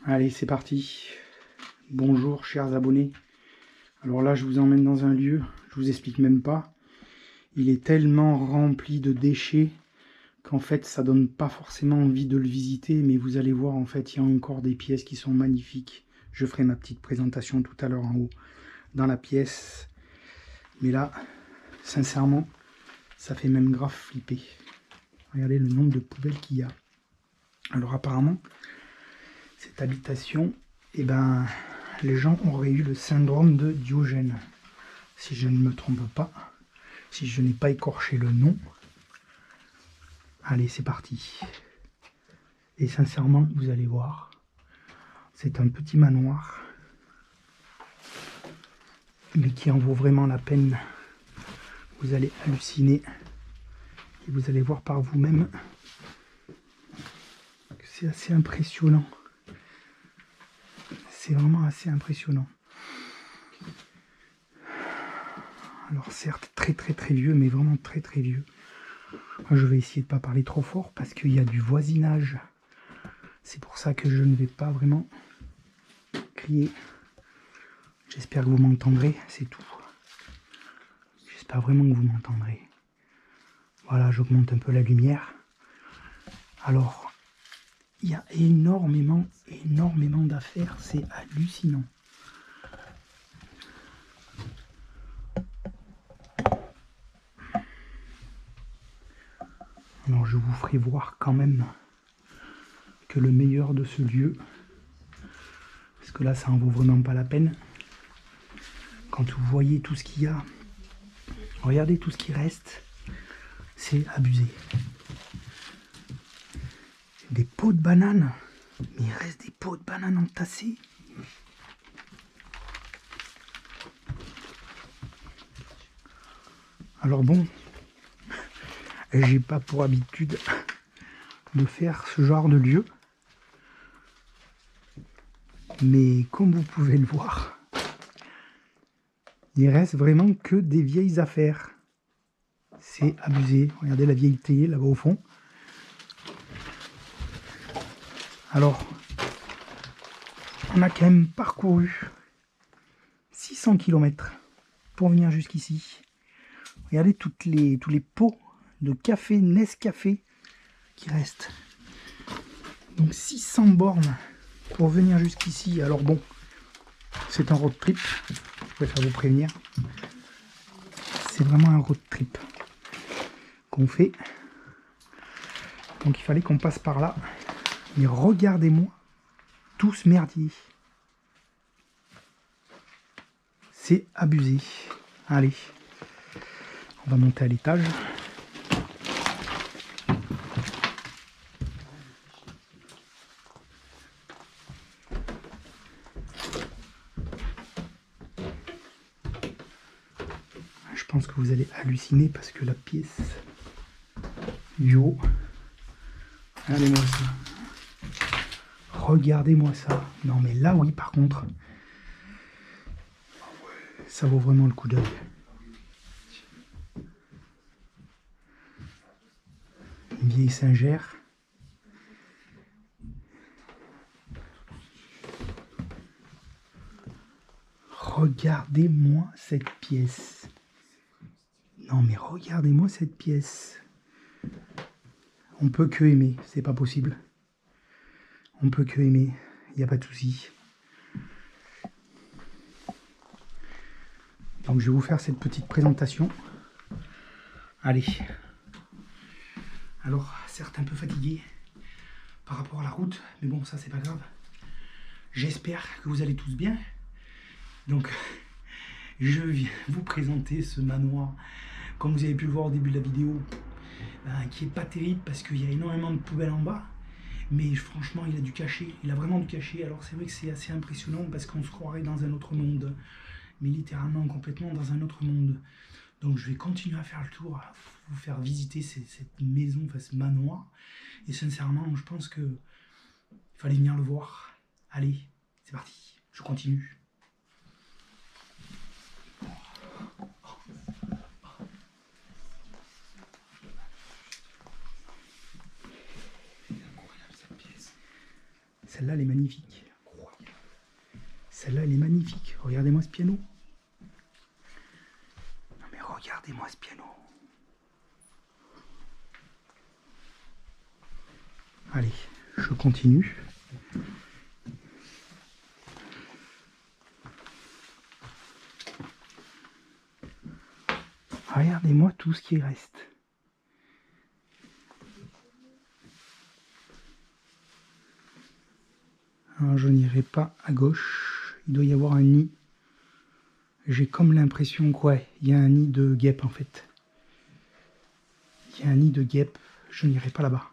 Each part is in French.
Allez, c'est parti. Bonjour chers abonnés. Alors là, je vous emmène dans un lieu, je vous explique même pas. Il est tellement rempli de déchets qu'en fait, ça donne pas forcément envie de le visiter, mais vous allez voir, en fait, il y a encore des pièces qui sont magnifiques. Je ferai ma petite présentation tout à l'heure en haut, dans la pièce. Mais là, sincèrement, ça fait même grave flipper. Regardez le nombre de poubelles qu'il y a. Alors apparemment, cette habitation, eh ben, les gens auraient eu le syndrome de Diogène. Si je ne me trompe pas, si je n'ai pas écorché le nom. Allez, c'est parti. Et sincèrement, vous allez voir, c'est un petit manoir, mais qui en vaut vraiment la peine. Vous allez halluciner et vous allez voir par vous-même que c'est assez impressionnant. C'est vraiment assez impressionnant. Alors certes, très vieux, mais vraiment très vieux. Moi, je vais essayer de ne pas parler trop fort parce qu'il y a du voisinage. C'est pour ça que je ne vais pas vraiment crier. J'espère que vous m'entendrez, c'est tout. J'espère vraiment que vous m'entendrez. Voilà, j'augmente un peu la lumière. Alors, il y a énormément d'affaires, c'est hallucinant. Alors, je vous ferai voir quand même que le meilleur de ce lieu, parce que là, ça en vaut vraiment pas la peine. Quand vous voyez tout ce qu'il y a, regardez tout ce qui reste, c'est abusé. Des pots de bananes, mais il reste des pots de bananes entassés. Alors bon, j'ai pas pour habitude de faire ce genre de lieu, mais comme vous pouvez le voir, il reste vraiment que des vieilles affaires. C'est abusé. Regardez la vieille télé là-bas au fond. Alors, on a quand même parcouru 600 km pour venir jusqu'ici. Regardez tous les pots de café Nescafé qui restent. Donc 600 bornes pour venir jusqu'ici. Alors bon, c'est un road trip, je préfère vous prévenir. C'est vraiment un road trip qu'on fait. Donc il fallait qu'on passe par là. Mais regardez-moi tout ce merdier. C'est abusé. Allez, on va monter à l'étage. Je pense que vous allez halluciner parce que la pièce du haut, regardez-moi ça. Regardez-moi ça. Non mais là oui par contre, ça vaut vraiment le coup d'œil. Une vieille singère. Regardez-moi cette pièce. Non mais regardez-moi cette pièce. On peut que aimer, c'est pas possible. On peut que aimer, il n'y a pas de souci. Donc je vais vous faire cette petite présentation. Allez. Alors, certes un peu fatigué par rapport à la route, mais bon, ça c'est pas grave. J'espère que vous allez tous bien. Donc, je viens vous présenter ce manoir, comme vous avez pu le voir au début de la vidéo, qui est pas terrible parce qu'il y a énormément de poubelles en bas. Mais franchement, il a du cachet, il a vraiment du cachet. Alors c'est vrai que c'est assez impressionnant parce qu'on se croirait dans un autre monde. Mais littéralement, complètement dans un autre monde. Donc je vais continuer à faire le tour, à vous faire visiter cette maison, enfin ce manoir. Et sincèrement, je pense qu'il fallait venir le voir. Allez, c'est parti, je continue. Celle-là, elle est magnifique. Celle-là, elle est magnifique. Regardez-moi ce piano. Non mais regardez-moi ce piano. Allez, je continue. Regardez-moi tout ce qui reste. Alors je n'irai pas à gauche. Il doit y avoir un nid. J'ai comme l'impression que ouais, il y a un nid de guêpe en fait. Il y a un nid de guêpe. Je n'irai pas là-bas.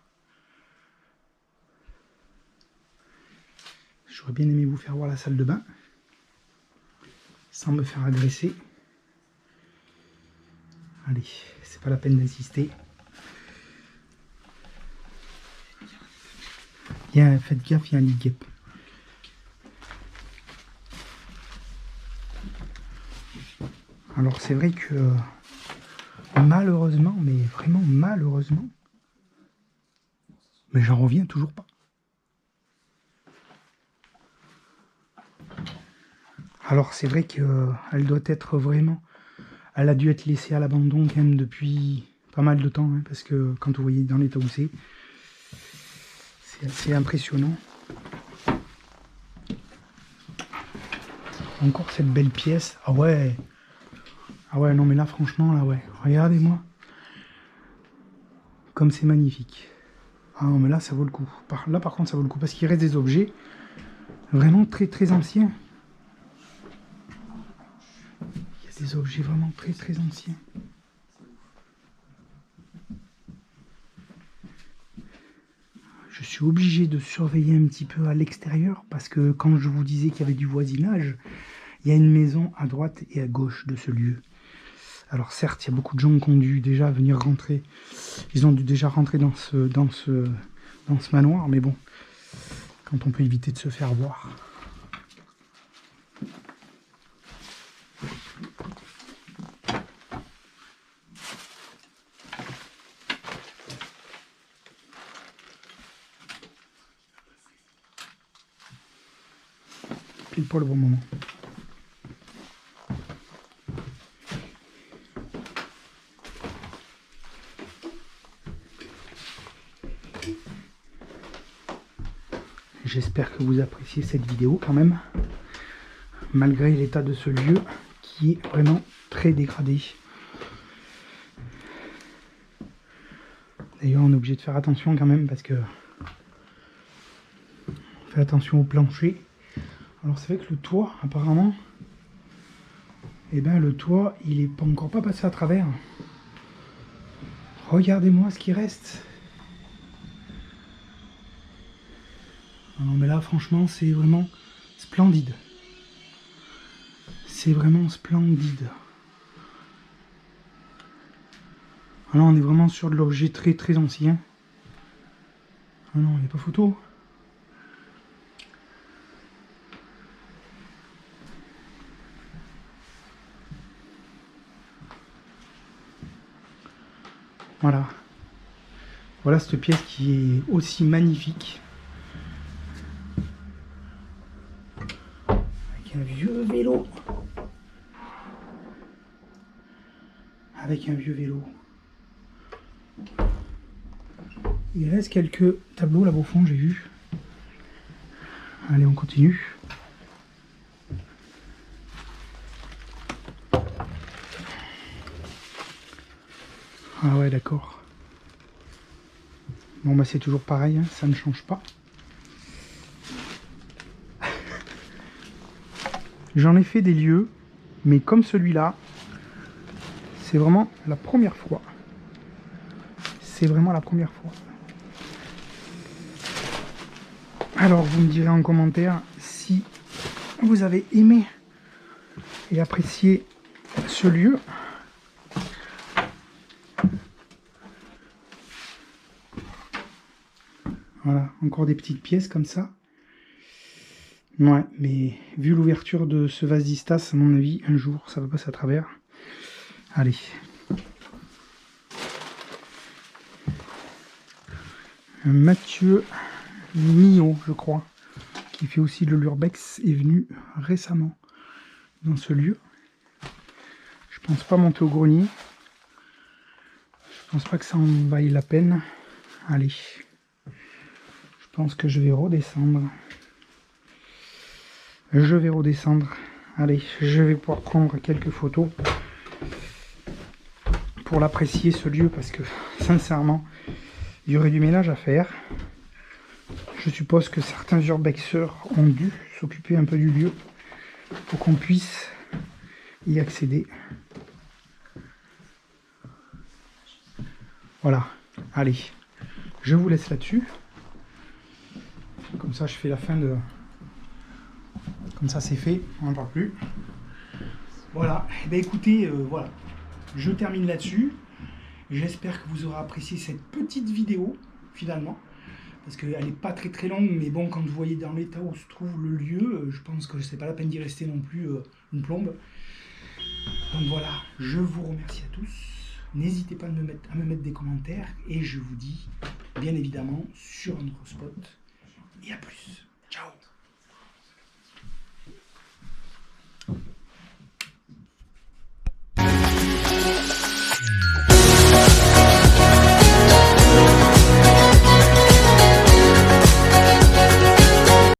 J'aurais bien aimé vous faire voir la salle de bain. Sans me faire agresser. Allez, c'est pas la peine d'insister. Faites gaffe, il y a un nid de guêpe. Alors c'est vrai que malheureusement, mais vraiment malheureusement, mais j'en reviens toujours pas. Alors c'est vrai qu'elle doit être vraiment... Elle a dû être laissée à l'abandon quand même depuis pas mal de temps, hein, parce que quand vous voyez dans l'état où c'est assez impressionnant. Encore cette belle pièce. Ah ouais. Ah ouais, non mais là franchement, là ouais. Regardez-moi. Comme c'est magnifique. Ah non mais là ça vaut le coup. Là par contre ça vaut le coup parce qu'il reste des objets vraiment très très anciens. Il y a des objets vraiment très très anciens. Je suis obligé de surveiller un petit peu à l'extérieur parce que quand je vous disais qu'il y avait du voisinage, il y a une maison à droite et à gauche de ce lieu. Alors certes, il y a beaucoup de gens qui ont dû déjà venir rentrer. Ils ont dû déjà rentrer dans ce manoir, mais bon, quand on peut éviter de se faire voir. Pile pour le bon moment. J'espère que vous appréciez cette vidéo quand même, malgré l'état de ce lieu qui est vraiment très dégradé. D'ailleurs, on est obligé de faire attention quand même parce que on fait attention au plancher. Alors c'est vrai que le toit, apparemment, eh ben le toit, il est encore pas passé à travers. Regardez-moi ce qui reste. Non mais là franchement c'est vraiment splendide. C'est vraiment splendide. Alors on est vraiment sur de l'objet très très ancien. Ah non, il n'y a pas photo. Voilà. Voilà cette pièce qui est aussi magnifique. Avec un vieux vélo. Avec un vieux vélo. Il reste quelques tableaux là au fond, j'ai vu. Allez, on continue. Ah ouais, d'accord. Bon bah c'est toujours pareil, hein, ça ne change pas. J'en ai fait des lieux, mais comme celui-là, c'est vraiment la première fois. C'est vraiment la première fois. Alors vous me direz en commentaire si vous avez aimé et apprécié ce lieu. Voilà, encore des petites pièces comme ça. Ouais, mais vu l'ouverture de ce vasistas, à mon avis, un jour, ça va passer à travers. Allez. Mathieu Millot, je crois, qui fait aussi de l'urbex, est venu récemment dans ce lieu. Je pense pas monter au grenier. Je pense pas que ça en vaille la peine. Allez. Je pense que je vais redescendre. Je vais redescendre. Allez, je vais pouvoir prendre quelques photos pour l'apprécier ce lieu parce que sincèrement, il y aurait du ménage à faire. Je suppose que certains urbexeurs ont dû s'occuper un peu du lieu pour qu'on puisse y accéder. Voilà, allez, je vous laisse là-dessus. Comme ça, je fais la fin de... Comme ça, c'est fait, on n'en parle plus. Voilà, et bien écoutez, voilà, je termine là-dessus. J'espère que vous aurez apprécié cette petite vidéo, finalement. Parce qu'elle n'est pas très très longue, mais bon, quand vous voyez dans l'état où se trouve le lieu, je pense que ce n'est pas la peine d'y rester non plus une plombe. Donc voilà, je vous remercie à tous. N'hésitez pas à me mettre des commentaires et je vous dis bien évidemment sur un autre spot. Et à plus. Ciao.